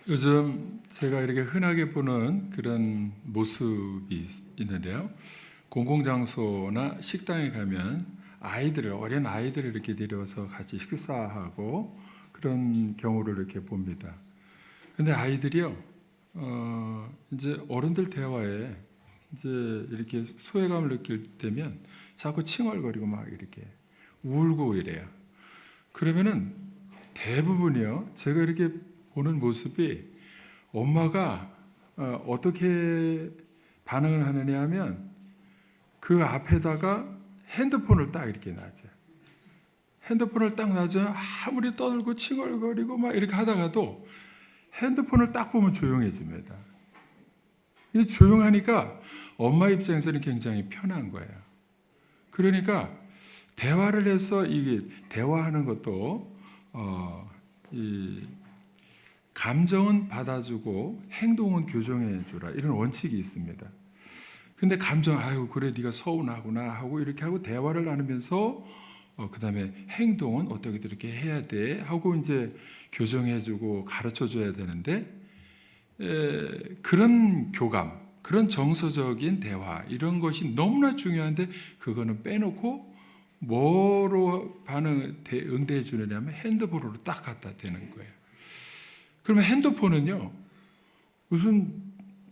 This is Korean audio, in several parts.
요즘 제가 이렇게 흔하게 보는 그런 모습이 있는데요. 공공장소나 식당에 가면 어린 아이들을 이렇게 데려와서 같이 식사하고 그런 경우를 이렇게 봅니다. 근데 아이들이요, 이제 어른들 대화에 이제 이렇게 소외감을 느낄 때면 자꾸 칭얼거리고 막 이렇게 울고 이래요. 그러면은 대부분이요, 제가 이렇게 보는 모습이 엄마가 어떻게 반응을 하느냐 하면 그 앞에다가 핸드폰을 딱 이렇게 놔줘요. 핸드폰을 딱 놔줘요. 아무리 떠들고 칭얼거리고 막 이렇게 하다가도 핸드폰을 딱 보면 조용해집니다. 이 조용하니까 엄마 입장에서는 굉장히 편한 거예요. 그러니까 대화를 해서 이게 대화하는 것도 이 감정은 받아주고 행동은 교정해주라 이런 원칙이 있습니다. 근데 아유 그래 네가 서운하구나 하고 이렇게 하고 대화를 나누면서 그다음에 행동은 어떻게 이렇게 해야 돼 하고 이제 교정해주고 가르쳐줘야 되는데 그런 교감, 그런 정서적인 대화 이런 것이 너무나 중요한데 그거는 빼놓고 뭐로 응대해 주느냐면 핸드폰으로 딱 갖다 대는 거예요. 그러면 핸드폰은요, 무슨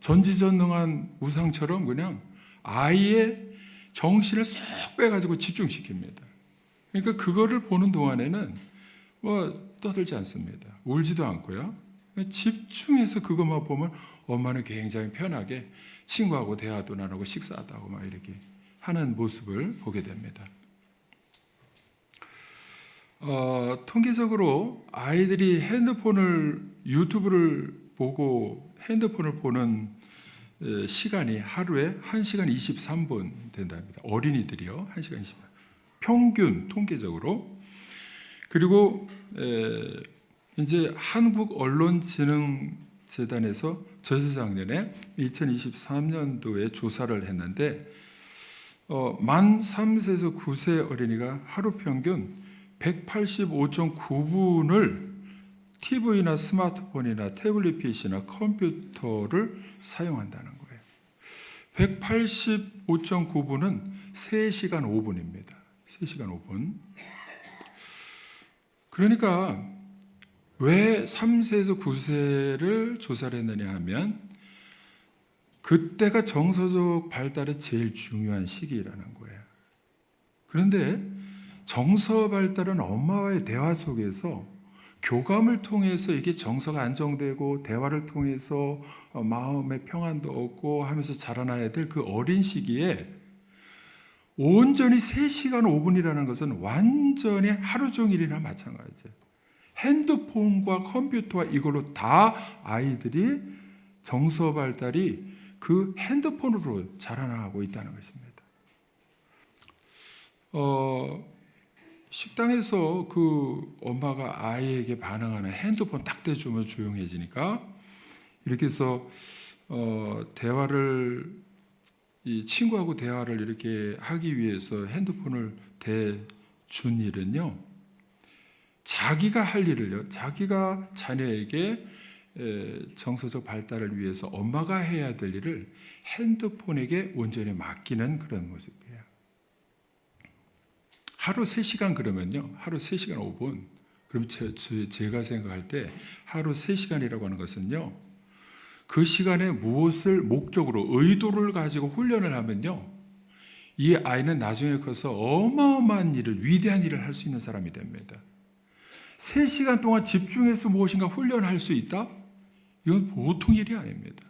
전지전능한 우상처럼 그냥 아이의 정신을 쏙 빼가지고 집중시킵니다. 그러니까 그거를 보는 동안에는 뭐 떠들지 않습니다. 울지도 않고요. 집중해서 그것만 보면 엄마는 굉장히 편하게 친구하고 대화도 나누고 식사도 하고 막 이렇게 하는 모습을 보게 됩니다. 통계적으로 아이들이 유튜브를 보고 핸드폰을 보는 시간이 하루에 1시간 23분 된답니다. 어린이들이요. 1시간 23분. 평균 통계적으로. 그리고 이제 한국언론진흥재단에서 저재작년에 2023년도에 조사를 했는데 만 3세에서 9세 어린이가 하루 평균 185.9분을 TV나 스마트폰이나 태블릿 PC나 컴퓨터를 사용한다는 거예요. 185.9분은 3시간 5분입니다. 3시간 5분. 그러니까 왜 3세에서 9세를 조사를 했느냐 하면 그때가 정서적 발달의 제일 중요한 시기라는 거예요. 그런데 정서 발달은 엄마와의 대화 속에서 교감을 통해서 이게 정서가 안정되고 대화를 통해서 마음의 평안도 얻고 하면서 자라나야 될 그 어린 시기에 온전히 3시간 5분이라는 것은 완전히 하루 종일이나 마찬가지예요. 핸드폰과 컴퓨터와 이걸로 다 아이들이 정서 발달이 그 핸드폰으로 자라나고 있다는 것입니다. 식당에서 그 엄마가 아이에게 반응하는 핸드폰 딱 대주면 조용해지니까 이렇게 해서 이 친구하고 대화를 이렇게 하기 위해서 핸드폰을 대준 일은요, 자기가 할 일을요, 자기가 자녀에게 정서적 발달을 위해서 엄마가 해야 될 일을 핸드폰에게 온전히 맡기는 그런 모습이에요. 하루 3시간 그러면요, 하루 3시간 5분. 그럼 제가 생각할 때 하루 3시간이라고 하는 것은요, 그 시간에 무엇을 목적으로 의도를 가지고 훈련을 하면요, 이 아이는 나중에 커서 어마어마한 일을, 위대한 일을 할 수 있는 사람이 됩니다. 3시간 동안 집중해서 무엇인가 훈련할 수 있다? 이건 보통 일이 아닙니다.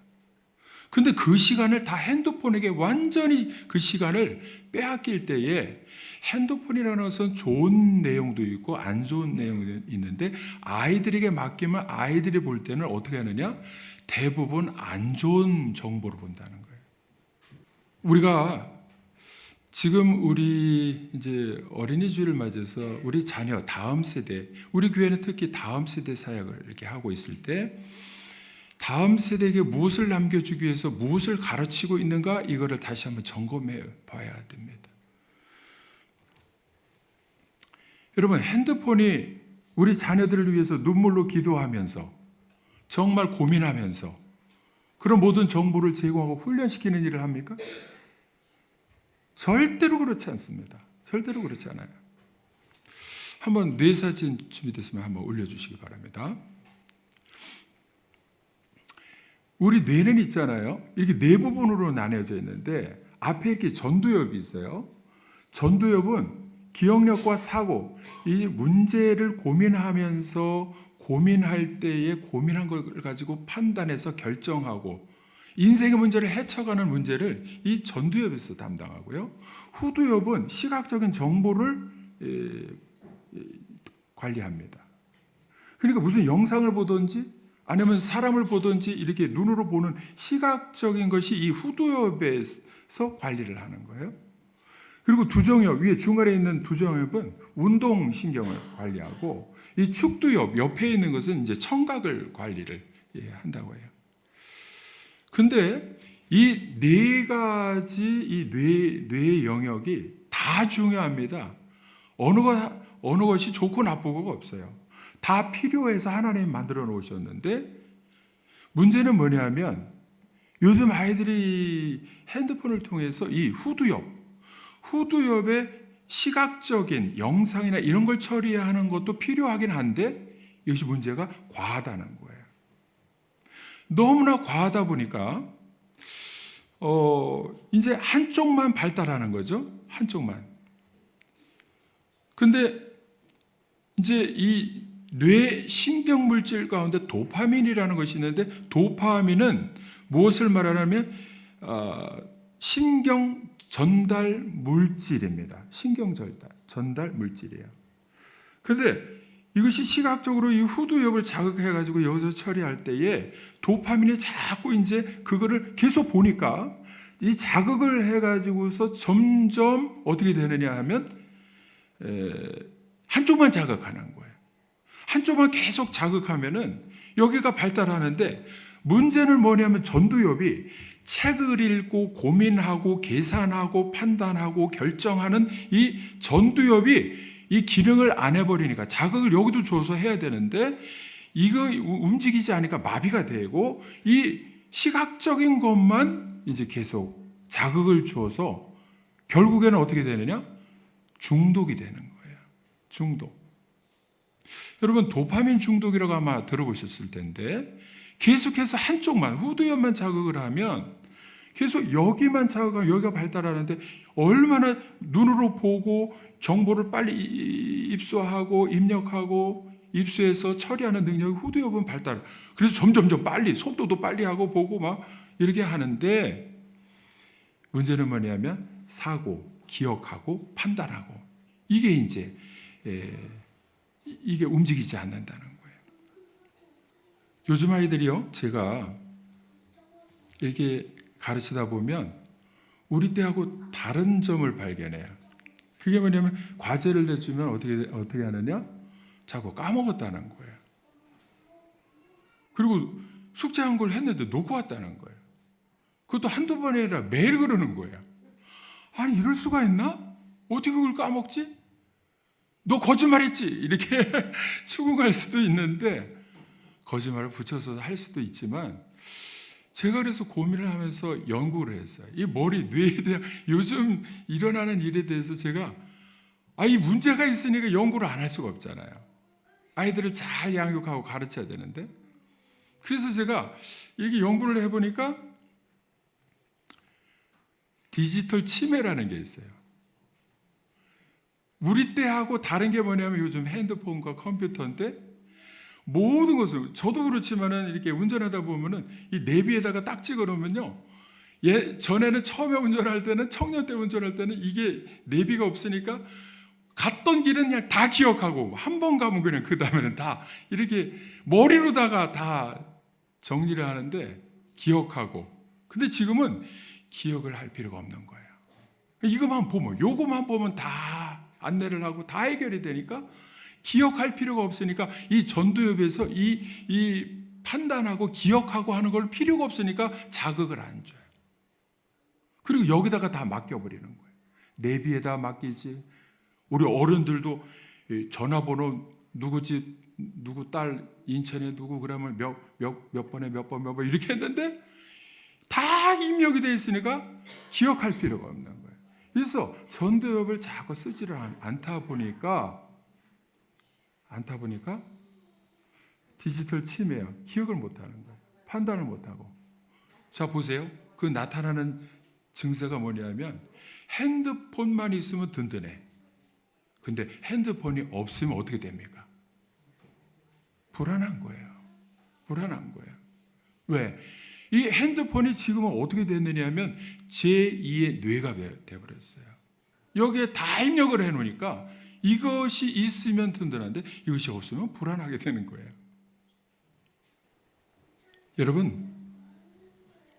근데 그 시간을 다 핸드폰에게 완전히 그 시간을 빼앗길 때에 핸드폰이라는 것은 좋은 내용도 있고 안 좋은 내용도 있는데 아이들에게 맡기면 아이들이 볼 때는 어떻게 하느냐? 대부분 안 좋은 정보를 본다는 거예요. 우리가 지금 우리 이제 어린이주일을 맞아서 우리 자녀 다음 세대, 우리 교회는 특히 다음 세대 사역을 이렇게 하고 있을 때 다음 세대에게 무엇을 남겨주기 위해서 무엇을 가르치고 있는가 이거를 다시 한번 점검해 봐야 됩니다. 여러분, 핸드폰이 우리 자녀들을 위해서 눈물로 기도하면서 정말 고민하면서 그런 모든 정보를 제공하고 훈련시키는 일을 합니까? 절대로 그렇지 않습니다. 절대로 그렇지 않아요. 한번 뇌 사진 준비됐으면 한번 올려주시기 바랍니다. 우리 뇌는 있잖아요. 이렇게 네 부분으로 나뉘어져 있는데 앞에 이렇게 전두엽이 있어요. 전두엽은 기억력과 사고, 이 문제를 고민하면서 고민할 때에 고민한 걸 가지고 판단해서 결정하고 인생의 문제를 헤쳐가는 문제를 이 전두엽에서 담당하고요. 후두엽은 시각적인 정보를 관리합니다. 그러니까 무슨 영상을 보든지 아니면 사람을 보든지 이렇게 눈으로 보는 시각적인 것이 이 후두엽에서 관리를 하는 거예요. 그리고 두정엽, 위에 중간에 있는 두정엽은 운동신경을 관리하고 이 축두엽, 옆에 있는 것은 이제 청각을 관리를 한다고 해요. 근데 이 네 가지 이 뇌 영역이 다 중요합니다. 어느 것이 좋고 나쁘고가 없어요. 다 필요해서 하나님이 만들어 놓으셨는데 문제는 뭐냐면 요즘 아이들이 핸드폰을 통해서 이 후두엽의 시각적인 영상이나 이런 걸 처리하는 것도 필요하긴 한데 이것이 문제가 과하다는 거예요. 너무나 과하다 보니까 이제 한쪽만 발달하는 거죠. 한쪽만. 근데 이제 이 뇌 신경 물질 가운데 도파민이라는 것이 있는데 도파민은 무엇을 말하냐면 신경 전달 물질입니다. 신경 전달 물질이에요. 그런데 이것이 시각적으로 이 후두엽을 자극해가지고 여기서 처리할 때에 도파민이 자꾸 이제 그거를 계속 보니까 이 자극을 해가지고서 점점 어떻게 되느냐 하면 한쪽만 자극하는 거예요. 한쪽만 계속 자극하면은 여기가 발달하는데 문제는 뭐냐면 전두엽이 책을 읽고 고민하고 계산하고 판단하고 결정하는 이 전두엽이 이 기능을 안 해버리니까 자극을 여기도 줘서 해야 되는데 이거 움직이지 않으니까 마비가 되고 이 시각적인 것만 이제 계속 자극을 주어서 결국에는 어떻게 되느냐? 중독이 되는 거예요. 중독. 여러분 도파민 중독이라고 아마 들어보셨을 텐데 계속해서 한쪽만 후두엽만 자극을 하면 계속 여기만 자극하면 여기가 발달하는데 얼마나 눈으로 보고 정보를 빨리 입수하고 입력하고 입수해서 처리하는 능력이 후두엽은 발달. 그래서 점점 빨리 속도도 빨리 하고 보고 막 이렇게 하는데 문제는 뭐냐면 사고, 기억하고 판단하고 이게 이제 이게 움직이지 않는다는 거예요. 요즘 아이들이요, 제가 이렇게 가르치다 보면 우리 때하고 다른 점을 발견해요. 그게 뭐냐면 과제를 내주면 어떻게 하느냐? 자꾸 까먹었다는 거예요. 그리고 숙제한 걸 했는데 놓고 왔다는 거예요. 그것도 한두 번이 아니라 매일 그러는 거예요. 아니 이럴 수가 있나? 어떻게 그걸 까먹지? 너 거짓말했지? 이렇게 추궁할 수도 있는데 거짓말을 붙여서 할 수도 있지만 제가 그래서 고민을 하면서 연구를 했어요. 이 머리, 뇌에 대한 요즘 일어나는 일에 대해서 제가 이 문제가 있으니까 연구를 안 할 수가 없잖아요. 아이들을 잘 양육하고 가르쳐야 되는데 그래서 제가 이렇게 연구를 해보니까 디지털 치매라는 게 있어요. 우리 때하고 다른 게 뭐냐면 요즘 핸드폰과 컴퓨터인데 모든 것을 저도 그렇지만은 이렇게 운전하다 보면은 이 내비에다가 딱 찍어놓으면요. 전에는 처음에 운전할 때는 청년 때 운전할 때는 이게 내비가 없으니까 갔던 길은 그냥 다 기억하고 한 번 가면 그냥 그 다음에는 다 이렇게 머리로다가 다 정리를 하는데 기억하고 근데 지금은 기억을 할 필요가 없는 거예요. 요거만 보면 다 안내를 하고 다 해결이 되니까 기억할 필요가 없으니까 이 전두엽에서 이 판단하고 기억하고 하는 걸 필요가 없으니까 자극을 안 줘요. 그리고 여기다가 다 맡겨버리는 거예요. 내비에다 맡기지. 우리 어른들도 전화번호 누구지 누구 딸 인천에 누구 그러면 몇 번에 몇 번 이렇게 했는데 다 입력이 돼 있으니까 기억할 필요가 없는 거예요. 그래서 전도협을 자꾸 쓰지를 않다 보니까 디지털 치매예요. 기억을 못하는 거예요. 판단을 못하고. 자 보세요. 그 나타나는 증세가 뭐냐면 핸드폰만 있으면 든든해. 근데 핸드폰이 없으면 어떻게 됩니까? 불안한 거예요. 왜? 이 핸드폰이 지금은 어떻게 됐느냐 하면 제2의 뇌가 되어버렸어요. 여기에 다 입력을 해놓으니까 이것이 있으면 든든한데 이것이 없으면 불안하게 되는 거예요. 여러분,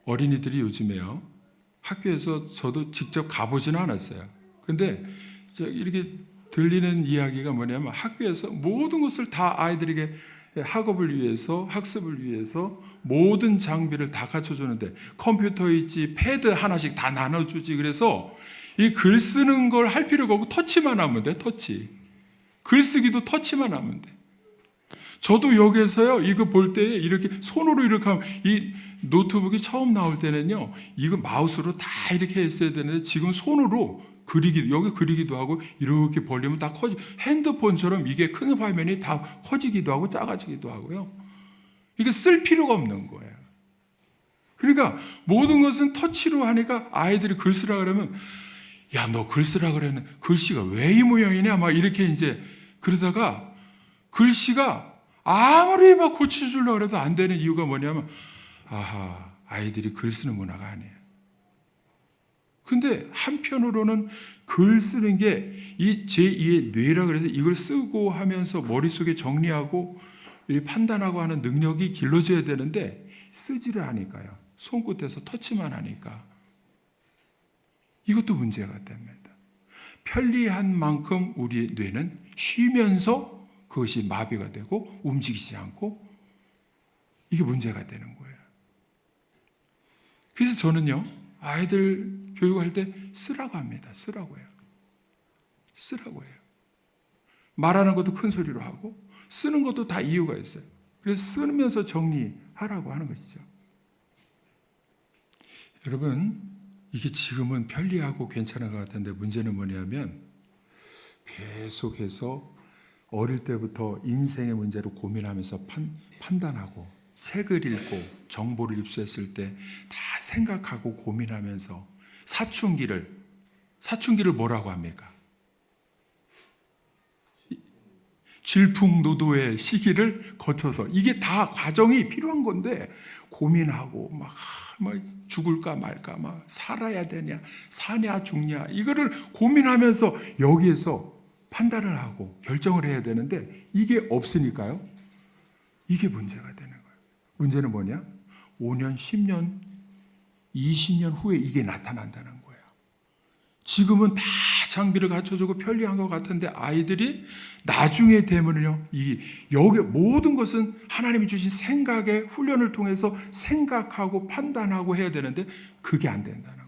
어린이들이 요즘에요. 학교에서 저도 직접 가보지는 않았어요. 근데 이렇게 들리는 이야기가 뭐냐면 학교에서 모든 것을 다 아이들에게 학업을 위해서 학습을 위해서 모든 장비를 다 갖춰주는데 컴퓨터 있지 패드 하나씩 다 나눠주지. 그래서 이 글 쓰는 걸 할 필요가 없고 터치만 하면 돼. 터치. 글쓰기도 터치만 하면 돼. 저도 여기에서요 이거 볼 때 이렇게 손으로 이렇게 하면 이 노트북이 처음 나올 때는요 이거 마우스로 다 이렇게 했어야 되는데 지금 손으로 여기 그리기도 하고 이렇게 벌리면 다 커지. 핸드폰처럼 이게 큰 화면이 다 커지기도 하고 작아지기도 하고요. 이게 쓸 필요가 없는 거예요. 그러니까 모든 것은 터치로 하니까 아이들이 글 쓰라 그러면 야, 너 글 쓰라 그랬는데 글씨가 왜 이 모양이냐 막 이렇게 이제 그러다가 글씨가 아무리 막 고쳐주려고 해도 안 되는 이유가 뭐냐면 아하, 아이들이 글 쓰는 문화가 아니에요. 근데 한편으로는 글 쓰는 게 이 제2의 뇌라 그래서 이걸 쓰고 하면서 머릿속에 정리하고 판단하고 하는 능력이 길러져야 되는데 쓰지를 않으니까요. 손끝에서 터치만 하니까 이것도 문제가 됩니다. 편리한 만큼 우리의 뇌는 쉬면서 그것이 마비가 되고 움직이지 않고 이게 문제가 되는 거예요. 그래서 저는요 아이들 교육할 때 쓰라고 합니다. 쓰라고 해요. 말하는 것도 큰 소리로 하고 쓰는 것도 다 이유가 있어요. 그래서 쓰면서 정리하라고 하는 것이죠. 여러분, 이게 지금은 편리하고 괜찮은 것 같은데 문제는 뭐냐면 계속해서 어릴 때부터 인생의 문제를 고민하면서 판단하고 책을 읽고 정보를 입수했을 때 다 생각하고 고민하면서 사춘기를 뭐라고 합니까? 질풍노도의 시기를 거쳐서 이게 다 과정이 필요한 건데 고민하고 막 죽을까 말까 막 살아야 되냐 사냐 죽냐 이거를 고민하면서 여기에서 판단을 하고 결정을 해야 되는데 이게 없으니까요. 이게 문제가 되는 거예요. 문제는 뭐냐? 5년, 10년, 20년 후에 이게 나타난다는 거예요. 지금은 다 장비를 갖춰주고 편리한 것 같은데 아이들이 나중에 되면요, 여기 모든 것은 하나님이 주신 생각의 훈련을 통해서 생각하고 판단하고 해야 되는데 그게 안 된다는 거예요.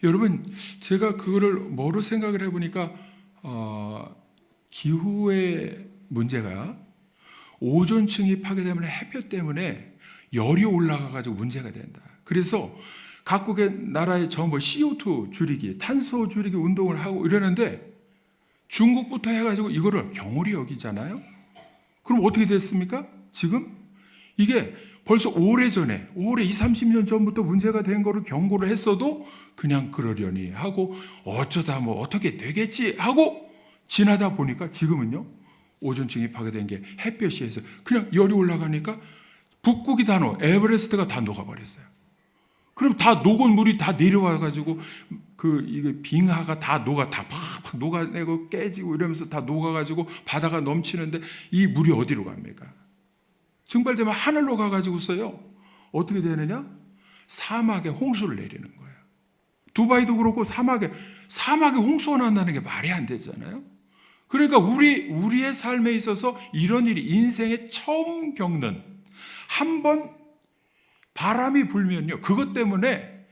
여러분, 제가 그거를 뭐로 생각을 해보니까 기후의 문제가 오존층이 파괴되면 햇볕 때문에 열이 올라가가지고 문제가 된다. 그래서 각국의 나라의 전부 CO2 줄이기, 탄소 줄이기 운동을 하고 이러는데 중국부터 해가지고 이거를 경홀히 여기잖아요. 그럼 어떻게 됐습니까? 지금 이게 벌써 오래전에 20, 30년 전부터 문제가 된 거를 경고를 했어도 그냥 그러려니 하고 어쩌다 뭐 어떻게 되겠지 하고 지나다 보니까 지금은요 오존층이 파괴된 게 햇볕이 해서 그냥 열이 올라가니까 북극이 다 에베레스트가 다 녹아버렸어요. 그럼 다 녹은 물이 다 내려와가지고 이게 빙하가 다 팍팍 녹아내고 깨지고 이러면서 다 녹아가지고 바다가 넘치는데 이 물이 어디로 갑니까? 증발되면 하늘로 가가지고서요 어떻게 되느냐? 사막에 홍수를 내리는 거예요. 두바이도 그렇고 사막에 홍수가 난다는 게 말이 안 되잖아요. 그러니까 우리의 삶에 있어서 이런 일이 인생에 처음 겪는 한번 바람이 불면요. 그것 때문에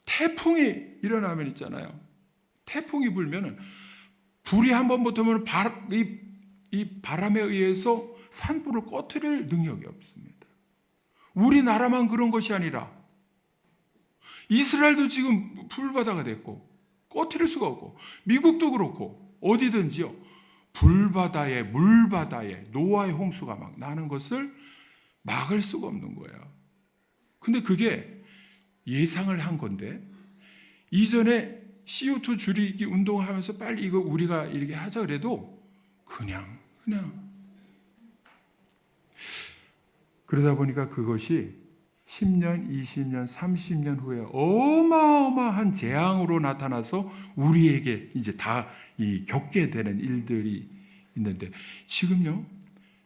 태풍이 일어나면 있잖아요. 태풍이 불면은 불이 한 번 붙으면 이 바람에 의해서 산불을 꺼트릴 능력이 없습니다. 우리나라만 그런 것이 아니라 이스라엘도 지금 불바다가 됐고 꺼트릴 수가 없고, 미국도 그렇고 어디든지요, 불바다에 물바다에 노아의 홍수가 막 나는 것을 막을 수가 없는 거예요. 근데 그게 예상을 한 건데, 이전에 CO2 줄이기 운동하면서 빨리 이거 우리가 이렇게 하자 그래도 그냥 그러다 보니까 그것이 10년, 20년, 30년 후에 어마어마한 재앙으로 나타나서 우리에게 이제 다 겪게 되는 일들이 있는데, 지금요,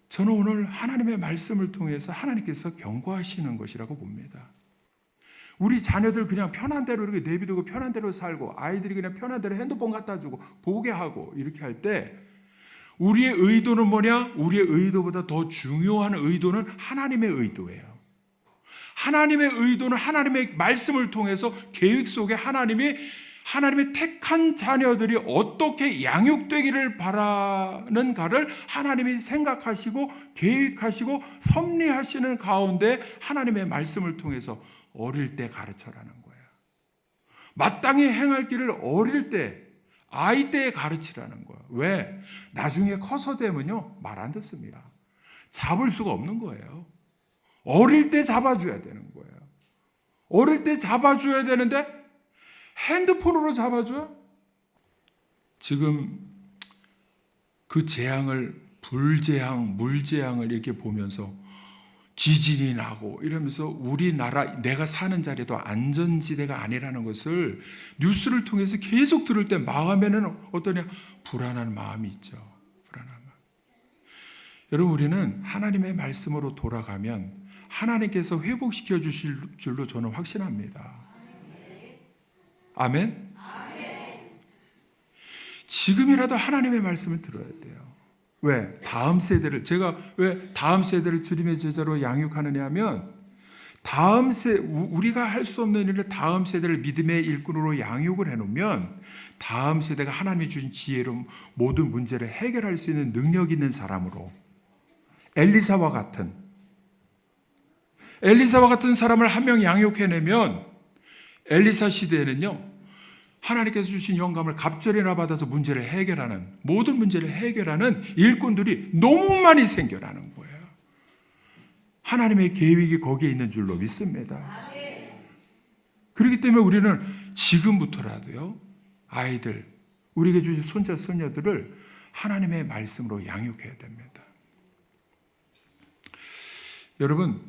저는 오늘 하나님의 말씀을 통해서 하나님께서 경고하시는 것이라고 봅니다. 우리 자녀들 그냥 편한 대로 이렇게 내비두고 편한 대로 살고, 아이들이 그냥 편한 대로 핸드폰 갖다 주고 보게 하고 이렇게 할 때, 우리의 의도는 뭐냐? 우리의 의도보다 더 중요한 의도는 하나님의 의도예요. 하나님의 의도는 하나님의 말씀을 통해서 계획 속에 하나님의 택한 자녀들이 어떻게 양육되기를 바라는가를 하나님이 생각하시고 계획하시고 섭리하시는 가운데 하나님의 말씀을 통해서 어릴 때 가르쳐라는 거예요. 마땅히 행할 길을 어릴 때, 아이 때에 가르치라는 거예요. 왜? 나중에 커서 되면요, 말 안 듣습니다. 잡을 수가 없는 거예요. 어릴 때 잡아줘야 되는 거예요. 어릴 때 잡아줘야 되는데 핸드폰으로 잡아줘요? 지금 그 재앙을, 불재앙, 물재앙을 이렇게 보면서 지진이 나고 이러면서 우리나라, 내가 사는 자리도 안전지대가 아니라는 것을 뉴스를 통해서 계속 들을 때 마음에는 어떠냐? 불안한 마음이 있죠. 불안한 마음. 여러분, 우리는 하나님의 말씀으로 돌아가면 하나님께서 회복시켜 주실 줄로 저는 확신합니다. 아멘? 지금이라도 하나님의 말씀을 들어야 돼요. 왜? 다음 세대를, 제가 왜 다음 세대를 주님의 제자로 양육하느냐 하면, 우리가 할 수 없는 일을 다음 세대를 믿음의 일꾼으로 양육을 해놓으면 다음 세대가 하나님이 주신 지혜로 모든 문제를 해결할 수 있는 능력 있는 사람으로, 엘리사와 같은 사람을 한 명 양육해내면, 엘리사 시대에는요, 하나님께서 주신 영감을 갑절이나 받아서 모든 문제를 해결하는 일꾼들이 너무 많이 생겨나는 거예요. 하나님의 계획이 거기에 있는 줄로 믿습니다. 그렇기 때문에 우리는 지금부터라도요, 아이들, 우리에게 주신 손자, 손녀들을 하나님의 말씀으로 양육해야 됩니다. 여러분,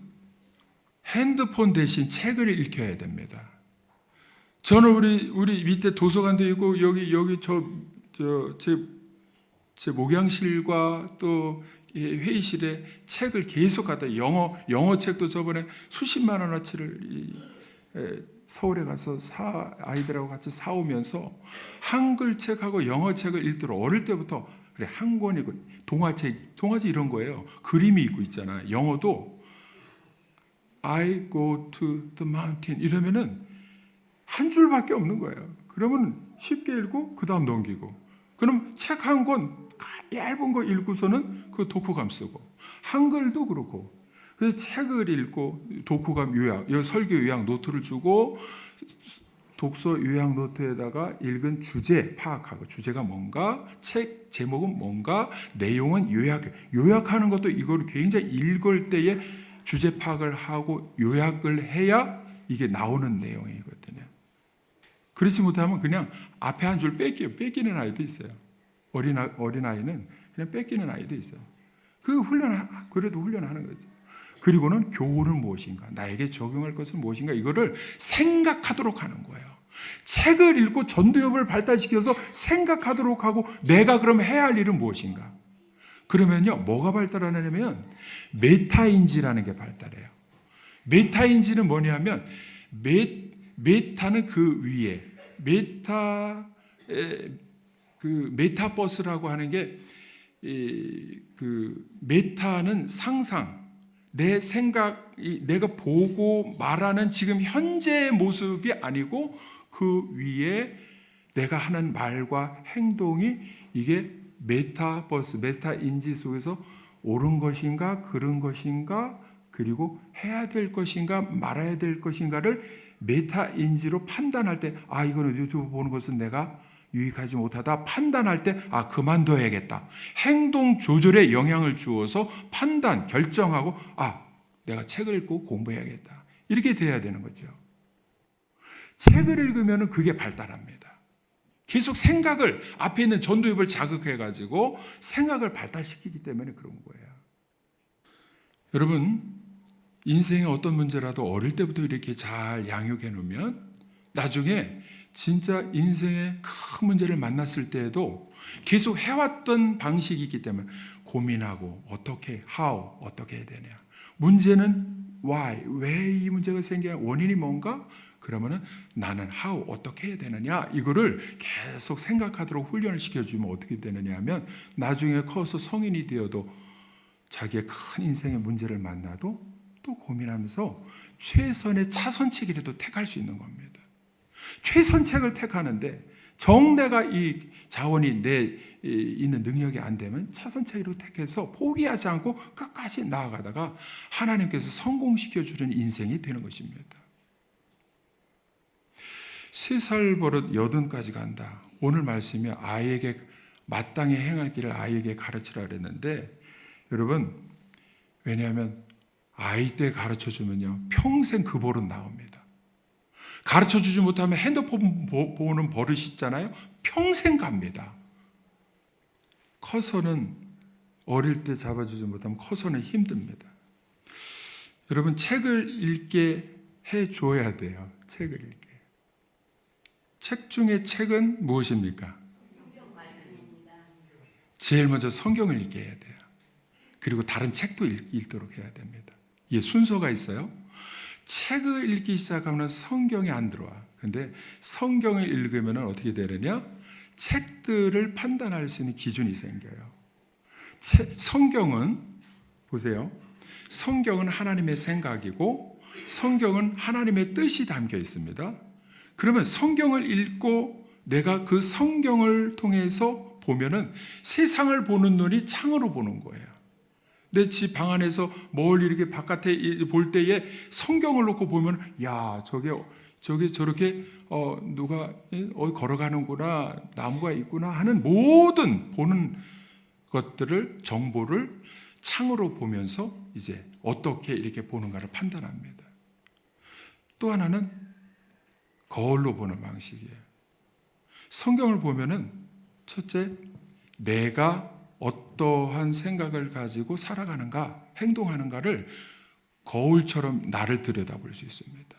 핸드폰 대신 책을 읽혀야 됩니다. 저는 우리 밑에 도서관도 있고 여기 제 목양실과 또 회의실에 책을 계속 갖다, 영어 책도 저번에 수십만 원어치를 서울에 가서 아이들하고 같이 사오면서 한글 책하고 영어 책을 읽도록 어릴 때부터, 그래, 한 권이고 동화책 이런 거예요. 그림이 있고 있잖아요. 영어도 I go to the mountain 이러면은 한 줄밖에 없는 거예요. 그러면 쉽게 읽고 그 다음 넘기고, 그럼 책 한 권 얇은 거 읽고서는 그 독후감 쓰고, 한글도 그렇고, 그래서 책을 읽고 독후감 요약, 설교 요약 노트를 주고 독서 요약 노트에다가 읽은 주제 파악하고, 주제가 뭔가, 책 제목은 뭔가, 내용은 요약하는 것도 이거를 굉장히 읽을 때에 주제 파악을 하고 요약을 해야 이게 나오는 내용이거든요. 그렇지 못하면 그냥 앞에 한 줄 뺏기는 아이도 있어요. 어린아이는 그냥 뺏기는 아이도 있어요. 그래도 훈련하는 거죠. 그리고는 교훈은 무엇인가, 나에게 적용할 것은 무엇인가, 이거를 생각하도록 하는 거예요. 책을 읽고 전도협을 발달시켜서 생각하도록 하고, 내가 그럼 해야 할 일은 무엇인가. 그러면요, 뭐가 발달하냐면 메타인지라는 게 발달해요. 메타인지는 뭐냐면, 메타는 그 위에, 메타버스라고 하는 게, 메타는 상상, 내 생각이, 내가 보고 말하는 지금 현재의 모습이 아니고 그 위에 내가 하는 말과 행동이 이게 메타버스, 메타인지 속에서 옳은 것인가, 그른 것인가, 그리고 해야 될 것인가, 말아야 될 것인가를 메타인지로 판단할 때, 이거는 유튜브 보는 것은 내가 유익하지 못하다 판단할 때, 그만둬야겠다. 행동 조절에 영향을 주어서 판단, 결정하고, 내가 책을 읽고 공부해야겠다. 이렇게 돼야 되는 거죠. 책을 읽으면 그게 발달합니다. 계속 생각을, 앞에 있는 전두엽을 자극해가지고 생각을 발달시키기 때문에 그런 거예요. 여러분, 인생의 어떤 문제라도 어릴 때부터 이렇게 잘 양육해 놓으면 나중에 진짜 인생의 큰 문제를 만났을 때에도 계속 해왔던 방식이 있기 때문에 고민하고 어떻게 해야 되냐. 문제는 why, 왜 이 문제가 생겨? 원인이 뭔가? 그러면은 나는 어떻게 해야 되느냐? 이거를 계속 생각하도록 훈련을 시켜주면 어떻게 되느냐 하면 나중에 커서 성인이 되어도 자기의 큰 인생의 문제를 만나도 또 고민하면서 최선의 차선책이라도 택할 수 있는 겁니다. 최선책을 택하는데 내가 이 자원이 내 있는 능력이 안 되면 차선책으로 택해서 포기하지 않고 끝까지 나아가다가 하나님께서 성공시켜주는 인생이 되는 것입니다. 3살 버릇 80까지 간다. 오늘 말씀이 아이에게 마땅히 행할 길을 아이에게 가르치라 그랬는데 여러분, 왜냐하면 아이 때 가르쳐주면요 평생 그 버릇 나옵니다. 가르쳐주지 못하면 핸드폰 보는 버릇이 있잖아요. 평생 갑니다. 커서는 어릴 때 잡아주지 못하면 커서는 힘듭니다. 여러분, 책을 읽게 해줘야 돼요. 책을 읽게. 책 중에 책은 무엇입니까? 제일 먼저 성경을 읽게 해야 돼요. 그리고 다른 책도 읽도록 해야 됩니다. 이게 순서가 있어요. 책을 읽기 시작하면 성경이 안 들어와. 근데 성경을 읽으면 어떻게 되느냐? 책들을 판단할 수 있는 기준이 생겨요. 성경은 보세요. 성경은 하나님의 생각이고 성경은 하나님의 뜻이 담겨 있습니다. 그러면 성경을 읽고 내가 그 성경을 통해서 보면은 세상을 보는 눈이 창으로 보는 거예요. 내 집 방 안에서 멀리 이렇게 바깥에 볼 때에 성경을 놓고 보면 저게 저렇게 누가 걸어가는구나, 나무가 있구나 하는 모든 보는 것들을, 정보를 창으로 보면서 이제 어떻게 이렇게 보는가를 판단합니다. 또 하나는 거울로 보는 방식이에요. 성경을 보면은 첫째, 내가 어떠한 생각을 가지고 살아가는가, 행동하는가를 거울처럼 나를 들여다볼 수 있습니다.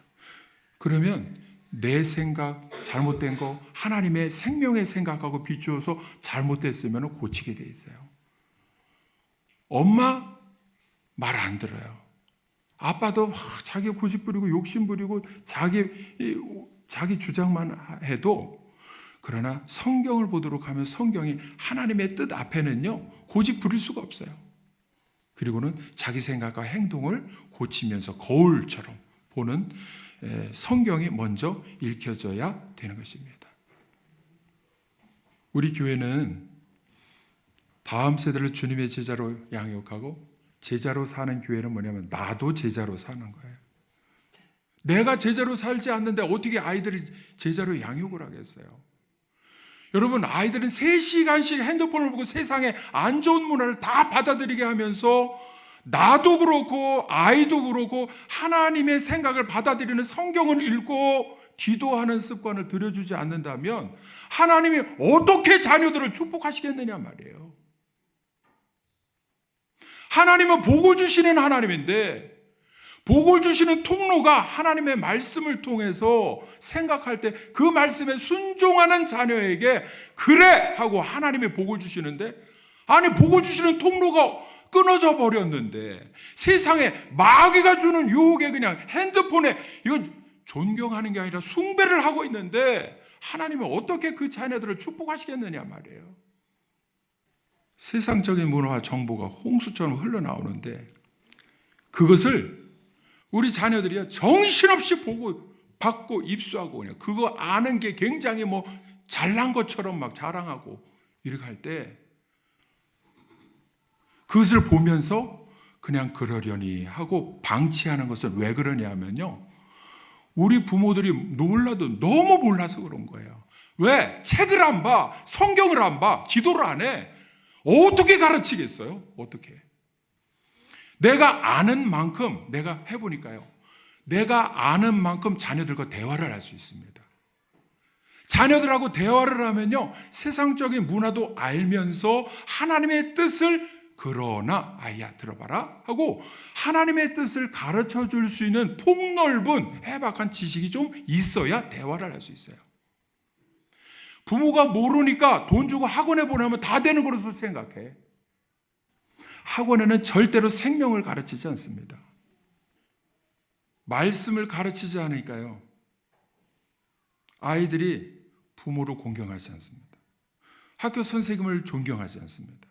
그러면 내 생각, 잘못된 거 하나님의 생명의 생각하고 비추어서 잘못됐으면 고치게 돼 있어요. 엄마 말 안 들어요. 아빠도 자기 고집 부리고 욕심 부리고 자기 주장만 해도, 그러나 성경을 보도록 하면 성경이 하나님의 뜻 앞에는요 고집 부릴 수가 없어요. 그리고는 자기 생각과 행동을 고치면서 거울처럼 보는 성경이 먼저 읽혀져야 되는 것입니다. 우리 교회는 다음 세대를 주님의 제자로 양육하고, 제자로 사는 교회는 뭐냐면 나도 제자로 사는 거예요. 내가 제자로 살지 않는데 어떻게 아이들을 제자로 양육을 하겠어요? 여러분, 아이들은 3시간씩 핸드폰을 보고 세상의 안 좋은 문화를 다 받아들이게 하면서 나도 그렇고 아이도 그렇고 하나님의 생각을 받아들이는 성경을 읽고 기도하는 습관을 들여주지 않는다면 하나님이 어떻게 자녀들을 축복하시겠느냐 말이에요. 하나님은 복을 주시는 하나님인데, 복을 주시는 통로가 하나님의 말씀을 통해서 생각할 때 그 말씀에 순종하는 자녀에게 그래 하고 하나님의 복을 주시는데, 아니 복을 주시는 통로가 끊어져 버렸는데 세상에 마귀가 주는 유혹에 그냥 핸드폰에 이거 존경하는 게 아니라 숭배를 하고 있는데 하나님은 어떻게 그 자녀들을 축복하시겠느냐 말이에요. 세상적인 문화와 정보가 홍수처럼 흘러나오는데 그것을 우리 자녀들이 정신없이 보고 받고 입수하고 그냥 그거 아는 게 굉장히 잘난 것처럼 막 자랑하고 이렇게 할 때 그것을 보면서 그냥 그러려니 하고 방치하는 것은 왜 그러냐 하면요, 우리 부모들이 놀라도 너무 몰라서 그런 거예요. 왜? 책을 안 봐, 성경을 안 봐, 기도를 안 해. 어떻게 가르치겠어요? 어떻게? 내가 아는 만큼, 내가 해보니까요, 내가 아는 만큼 자녀들과 대화를 할 수 있습니다. 자녀들하고 대화를 하면요, 세상적인 문화도 알면서 하나님의 뜻을, 그러나 아이야 들어봐라 하고 하나님의 뜻을 가르쳐 줄 수 있는 폭넓은 해박한 지식이 좀 있어야 대화를 할 수 있어요. 부모가 모르니까 돈 주고 학원에 보내면 다 되는 거로서 생각해. 학원에는 절대로 생명을 가르치지 않습니다. 말씀을 가르치지 않으니까요, 아이들이 부모를 공경하지 않습니다. 학교 선생님을 존경하지 않습니다.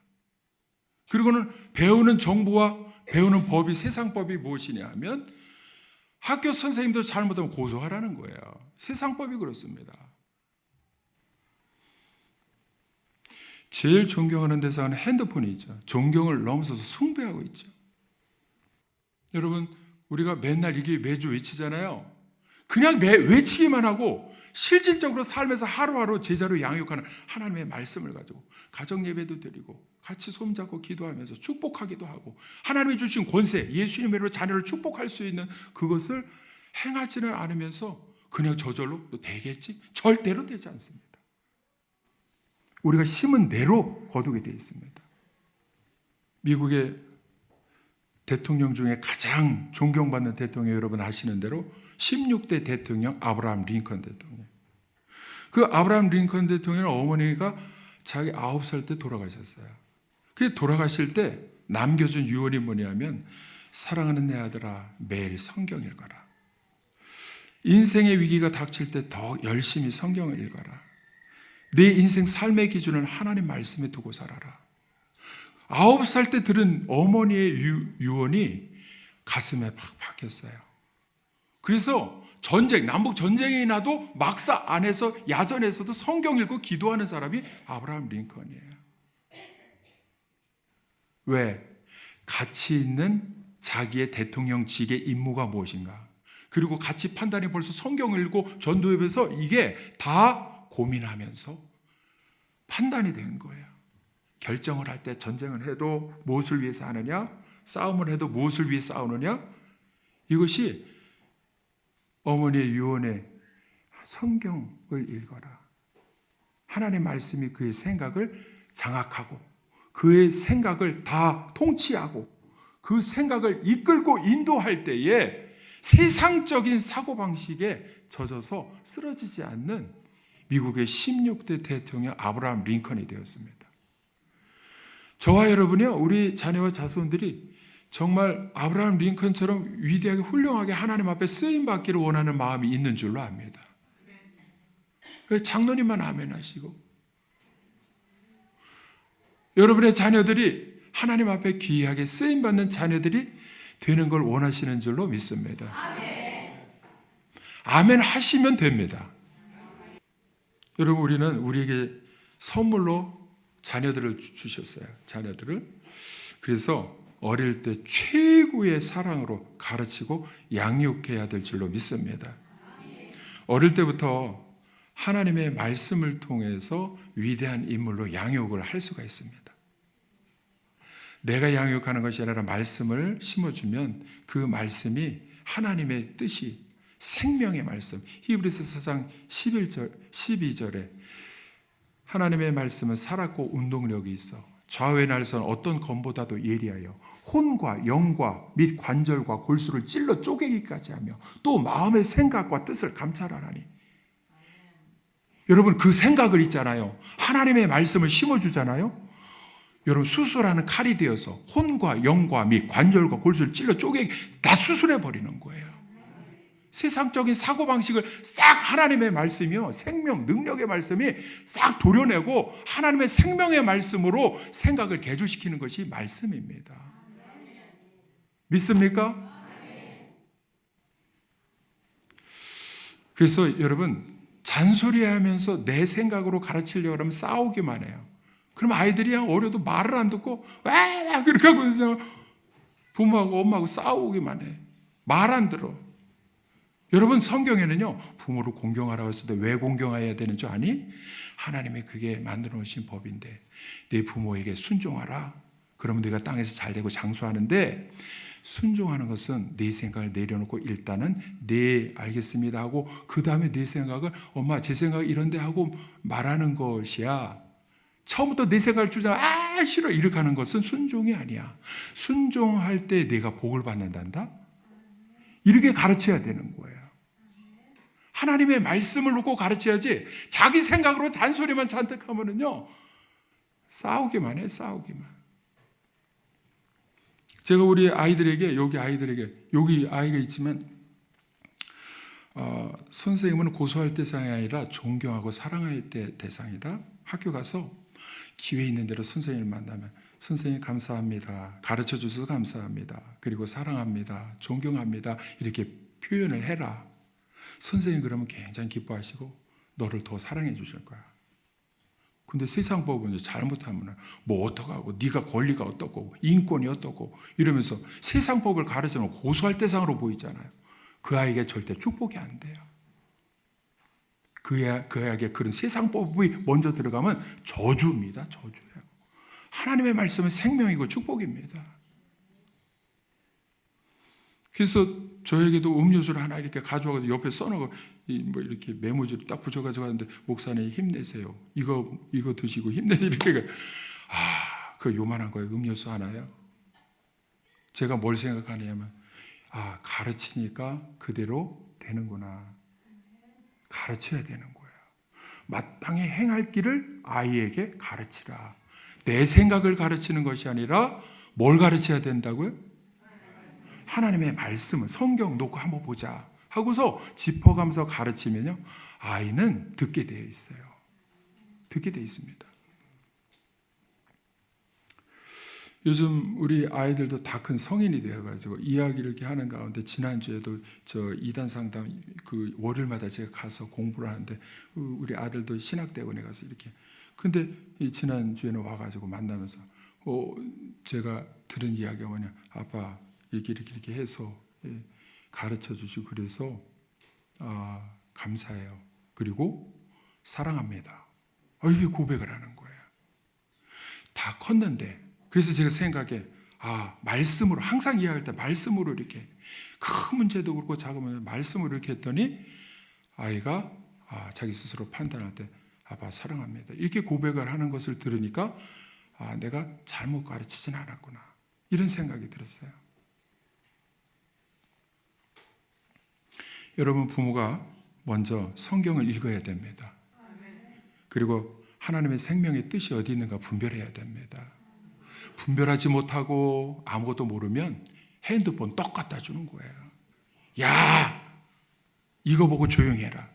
그리고는 배우는 정보와 배우는 법이, 세상 법이 무엇이냐 하면 학교 선생님도 잘못하면 고소하라는 거예요. 세상 법이 그렇습니다. 제일 존경하는 대상은 핸드폰이죠. 존경을 넘어서서 숭배하고 있죠. 여러분, 우리가 맨날 이게 매주 외치잖아요. 그냥 외치기만 하고 실질적으로 삶에서 하루하루 제자로 양육하는 하나님의 말씀을 가지고 가정 예배도 드리고 같이 손잡고 기도하면서 축복하기도 하고 하나님이 주신 권세, 예수님의 이름으로 자녀를 축복할 수 있는 그것을 행하지는 않으면서 그냥 저절로 또 되겠지? 절대로 되지 않습니다. 우리가 심은 대로 거두게 되어 있습니다. 미국의 대통령 중에 가장 존경받는 대통령, 여러분 아시는 대로 16대 대통령 아브라함 링컨 대통령. 그 아브라함 링컨 대통령의 어머니가 자기 9살 때 돌아가셨어요. 그 돌아가실 때 남겨준 유언이 뭐냐면, 사랑하는 내 아들아, 매일 성경 읽어라. 인생의 위기가 닥칠 때 더 열심히 성경을 읽어라. 내 인생 삶의 기준을 하나님 말씀에 두고 살아라. 9살 때 들은 어머니의 유언이 가슴에 팍 박혔어요. 그래서 남북 전쟁이 나도 막사 안에서, 야전에서도 성경 읽고 기도하는 사람이 아브라함 링컨이에요. 왜? 가치 있는 자기의 대통령직의 임무가 무엇인가, 그리고 가치 판단이 벌써 성경을 읽고 전도협에서 이게 다 고민하면서 판단이 된 거예요. 결정을 할 때 전쟁을 해도 무엇을 위해서 하느냐, 싸움을 해도 무엇을 위해 싸우느냐, 이것이 어머니의 유언에 성경을 읽어라. 하나님의 말씀이 그의 생각을 장악하고 그의 생각을 다 통치하고 그 생각을 이끌고 인도할 때에 세상적인 사고방식에 젖어서 쓰러지지 않는 미국의 16대 대통령 아브라함 링컨이 되었습니다. 저와 여러분이요, 우리 자녀와 자손들이 정말 아브라함 링컨처럼 위대하게 훌륭하게 하나님 앞에 쓰임받기를 원하는 마음이 있는 줄로 압니다. 왜 장로님만 아멘 하시고, 여러분의 자녀들이 하나님 앞에 귀하게 쓰임받는 자녀들이 되는 걸 원하시는 줄로 믿습니다. 아멘 하시면 됩니다. 여러분, 우리는 우리에게 선물로 자녀들을 주셨어요. 자녀들을. 그래서 어릴 때 최고의 사랑으로 가르치고 양육해야 될 줄로 믿습니다. 어릴 때부터 하나님의 말씀을 통해서 위대한 인물로 양육을 할 수가 있습니다. 내가 양육하는 것이 아니라 말씀을 심어주면 그 말씀이 하나님의 뜻이, 생명의 말씀, 히브리서 4장 12절에 하나님의 말씀은 살았고 운동력이 있어 좌우의 날선 어떤 검보다도 예리하여 혼과 영과 및 관절과 골수를 찔러 쪼개기까지 하며 또 마음의 생각과 뜻을 감찰하라니. 여러분, 그 생각을 있잖아요, 하나님의 말씀을 심어주잖아요. 여러분, 수술하는 칼이 되어서 혼과 영과 및 관절과 골수를 찔러 쪼개기 다 수술해버리는 거예요. 세상적인 사고방식을 싹 하나님의 말씀이요, 생명, 능력의 말씀이 싹 도려내고 하나님의 생명의 말씀으로 생각을 개조시키는 것이 말씀입니다. 믿습니까? 그래서 여러분, 잔소리하면서 내 생각으로 가르치려고 하면 싸우기만 해요. 그럼 아이들이 어려도 말을 안 듣고 와 그렇게 하고 그냥 부모하고 엄마하고 싸우기만 해. 말 안 들어. 여러분 성경에는요 부모를 공경하라고 했을 때 왜 공경해야 되는 줄 아니? 하나님이 그게 만들어 놓으신 법인데 내 부모에게 순종하라. 그러면 내가 땅에서 잘 되고 장수하는데 순종하는 것은 내 생각을 내려놓고 일단은 네 알겠습니다 하고 그 다음에 내 생각을 엄마 제 생각 이런데 하고 말하는 것이야. 처음부터 내 생각을 주자 싫어 이렇게 하는 것은 순종이 아니야. 순종할 때 내가 복을 받는단다. 이렇게 가르쳐야 되는 거예요. 하나님의 말씀을 놓고 가르쳐야지 자기 생각으로 잔소리만 잔뜩 하면은요 싸우기만 해. 싸우기만. 제가 우리 아이들에게 여기 아이가 있지만 선생님은 고소할 대상이 아니라 존경하고 사랑할 때 대상이다. 학교 가서 기회 있는 대로 선생님을 만나면 선생님 감사합니다. 가르쳐 주셔서 감사합니다. 그리고 사랑합니다. 존경합니다. 이렇게 표현을 해라. 선생님 그러면 굉장히 기뻐하시고 너를 더 사랑해 주실 거야. 근데 세상 법은 잘못하면 뭐 어떡하고 네가 권리가 어떻고 인권이 어떻고 이러면서 세상 법을 가르치면 고소할 대상으로 보이잖아요. 그 아이에게 절대 축복이 안 돼요. 그 아이에게 그런 세상 법이 먼저 들어가면 저주입니다. 저주예요. 하나님의 말씀은 생명이고 축복입니다. 그래서 저에게도 음료수를 하나 이렇게 가져와서 옆에 써놓고 뭐 이렇게 메모지를 딱 붙여가지고 하는데 목사님 힘내세요. 이거 드시고 힘내세요. 이렇게 그 요만한 거예요. 음료수 하나요. 제가 뭘 생각하냐면 가르치니까 그대로 되는구나. 가르쳐야 되는 거예요. 마땅히 행할 길을 아이에게 가르치라. 내 생각을 가르치는 것이 아니라 뭘 가르쳐야 된다고요? 하나님의 말씀을 성경 놓고 한번 보자 하고서 짚어가면서 가르치면요 아이는 듣게 되어 있어요. 듣게 되어 있습니다. 요즘 우리 아이들도 다 큰 성인이 되어가지고 이야기를 이렇게 하는 가운데 지난주에도 저 2단 상담 그 월요일마다 제가 가서 공부를 하는데 우리 아들도 신학대학원에 가서 이렇게 근데 지난주에는 와가지고 만나면서 제가 들은 이야기가 뭐냐 아빠 이렇게 해서 가르쳐 주시고 그래서 감사해요. 그리고 사랑합니다. 이게 고백을 하는 거예요. 다 컸는데 그래서 제가 생각에 말씀으로 항상 이야기할 때 말씀으로 이렇게 큰 문제도 그렇고 작은 문제 말씀으로 이렇게 했더니 아이가 자기 스스로 판단할 때 아빠 사랑합니다. 이렇게 고백을 하는 것을 들으니까 내가 잘못 가르치진 않았구나. 이런 생각이 들었어요. 여러분 부모가 먼저 성경을 읽어야 됩니다. 그리고 하나님의 생명의 뜻이 어디 있는가 분별해야 됩니다. 분별하지 못하고 아무것도 모르면 핸드폰 떡 갖다 주는 거예요. 야, 이거 보고 조용히 해라.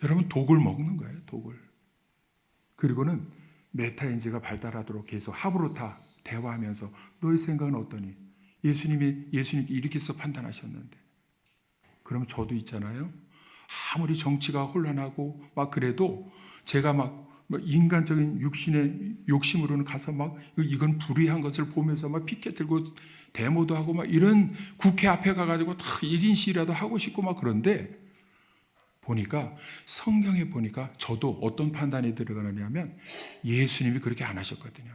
여러분 독을 먹는 거예요. 독을. 그리고는 메타인지가 발달하도록 계속 하브루타 대화하면서 너의 생각은 어떠니? 예수님이 이렇게 해서 판단하셨는데 그럼 저도 있잖아요. 아무리 정치가 혼란하고 막 그래도 제가 막 인간적인 육신의 욕심으로는 가서 막 이건 불의한 것을 보면서 막 피켓 들고 데모도 하고 막 이런 국회 앞에 가가지고 다 1인 시위라도 하고 싶고 막 그런데 보니까 성경에 보니까 저도 어떤 판단이 들어가느냐면 예수님이 그렇게 안 하셨거든요.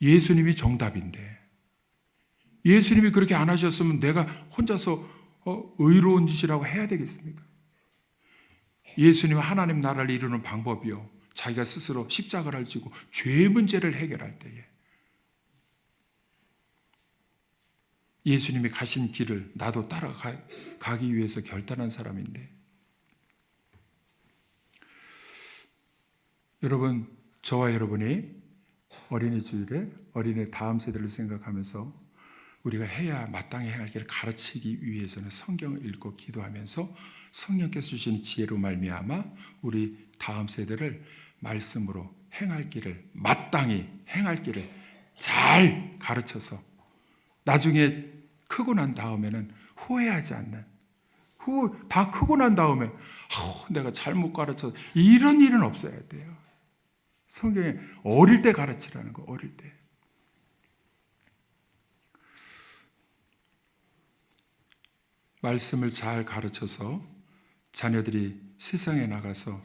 예수님이 정답인데 예수님이 그렇게 안 하셨으면 내가 혼자서 의로운 짓이라고 해야 되겠습니까? 예수님은 하나님 나라를 이루는 방법이요. 자기가 스스로 십자가를 지고 죄의 문제를 해결할 때에 예수님이 가신 길을 나도 따라가기 위해서 결단한 사람인데 여러분 저와 여러분이 어린이 주일에 어린이 다음 세대를 생각하면서 우리가 마땅히 해야 할 길을 가르치기 위해서는 성경을 읽고 기도하면서 성령께서 주시는 지혜로 말미암아 우리 다음 세대를 말씀으로 행할 길을 마땅히 행할 길을 잘 가르쳐서 나중에 크고 난 다음에는 다 크고 난 다음에 내가 잘못 가르쳐 이런 일은 없어야 돼요. 성경에 어릴 때 가르치라는 거, 어릴 때. 말씀을 잘 가르쳐서 자녀들이 세상에 나가서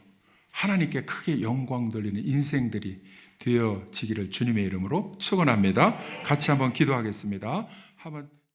하나님께 크게 영광 돌리는 인생들이 되어지기를 주님의 이름으로 축원합니다. 같이 한번 기도하겠습니다. 한번